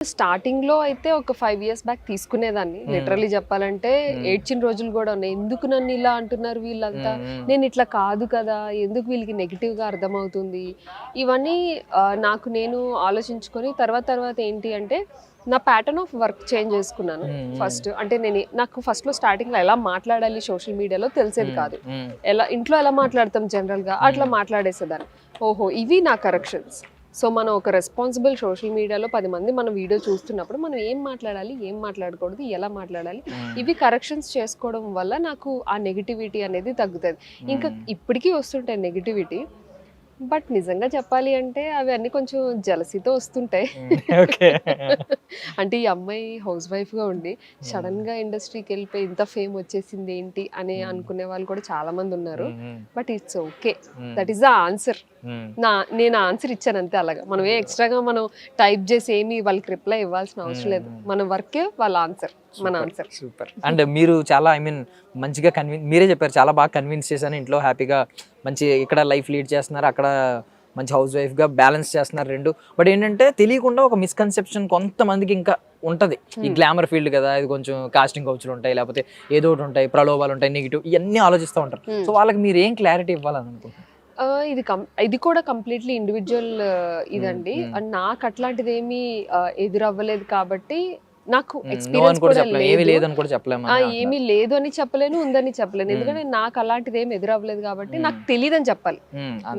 Starting లో అయితే ఒక 5 years బ్యాక్ తీసుకునేదాన్ని. లిటరలీ చెప్పాలంటే ఏడ్చిన రోజులు కూడా ఉన్నాయి. ఎందుకు నన్ను ఇలా అంటున్నారు వీళ్ళంతా, నేను ఇట్లా కాదు కదా, ఎందుకు వీళ్ళకి నెగిటివ్ గా అర్థమవుతుంది, ఇవన్నీ నాకు నేను ఆలోచించుకొని తర్వాత ఏంటి అంటే నా ప్యాటర్న్ ఆఫ్ వర్క్ చేంజ్ చేసుకున్నాను. ఫస్ట్ అంటే నాకు ఫస్ట్ లో స్టార్టింగ్ లో ఎలా మాట్లాడాలి సోషల్ మీడియాలో తెలిసేది కాదు. ఇంట్లో ఎలా మాట్లాడతాం జనరల్ గా అట్లా మాట్లాడేసేదాన్ని. ఓహో ఇవి నా కరెక్షన్స్. సో మనం ఒక రెస్పాన్సిబుల్ సోషల్ మీడియాలో 10 మంది మన వీడియో చూస్తున్నప్పుడు మనం ఏం మాట్లాడాలి, ఏం మాట్లాడకూడదు, ఎలా మాట్లాడాలి, ఇవి కరెక్షన్స్ చేసుకోవడం వల్ల నాకు ఆ నెగిటివిటీ అనేది తగ్గుతుంది. ఇంకా ఇప్పటికీ వస్తుంటాయి నెగిటివిటీ, బట్ నిజంగా చెప్పాలి అంటే అవి అన్ని కొంచెం జలసీతో వస్తుంటాయి. అంటే ఈ అమ్మాయి హౌస్ వైఫ్ గా ఉండి సడన్ గా ఇండస్ట్రీకి వెళ్ళిపోయి ఇంత ఫేమ్ వచ్చేసింది ఏంటి అని అనుకునే వాళ్ళు కూడా చాలా మంది ఉన్నారు. But it's okay, that is the answer. నేను ఆన్సర్ ఇచ్చాను అంతే. అలాగా మనం ఎక్స్ట్రాగా మనం టైప్ చేసి ఏమి వాళ్ళకి రిప్లై ఇవ్వాల్సిన అవసరం లేదు. మన వర్కే వాళ్ళ ఆన్సర్, మన ఆన్సర్. సూపర్. అండ్ మీరు చాలా మంచిగా మీరే చెప్పారు, చాలా బాగా కన్విన్స్ చేశాను, ఇంట్లో హ్యాపీగా మంచి ఇక్కడ లైఫ్ లీడ్ చేస్తున్నారు, అక్కడ మంచి హౌస్ వైఫ్ గా బ్యాలెన్స్ చేస్తున్నారు రెండు. బట్ ఏంటంటే తెలియకుండా ఒక మిస్కన్సెప్షన్ కొంతమందికి ఇంకా ఉంటది, ఈ గ్లామర్ ఫీల్డ్ కదా, ఇది కొంచెం కాస్టింగ్ కౌచులు ఉంటాయి, లేకపోతే ఏదో ఒకటి ఉంటాయి, ప్రలోభాలు ఉంటాయి, నెగిటివ్, ఇవన్నీ ఆలోచిస్తూ ఉంటారు. సో వాళ్ళకి మీరు ఏం క్లారిటీ ఇవ్వాలని అనుకుంటున్నారు? ఇది కూడా కంప్లీట్లీ ఇండివిజువల్ ఇదండి. అండ్ నాకు అట్లాంటిది ఏమీ ఎదురవ్వలేదు కాబట్టి నాకు ఎక్స్పీరియన్స్ కూడా ఏమీ లేదు అని చెప్పలేను, ఉందని చెప్పలేను. ఎందుకంటే నాకు అలాంటిది ఏమి ఎదురవ్వలేదు కాబట్టి నాకు తెలియదని చెప్పాలి.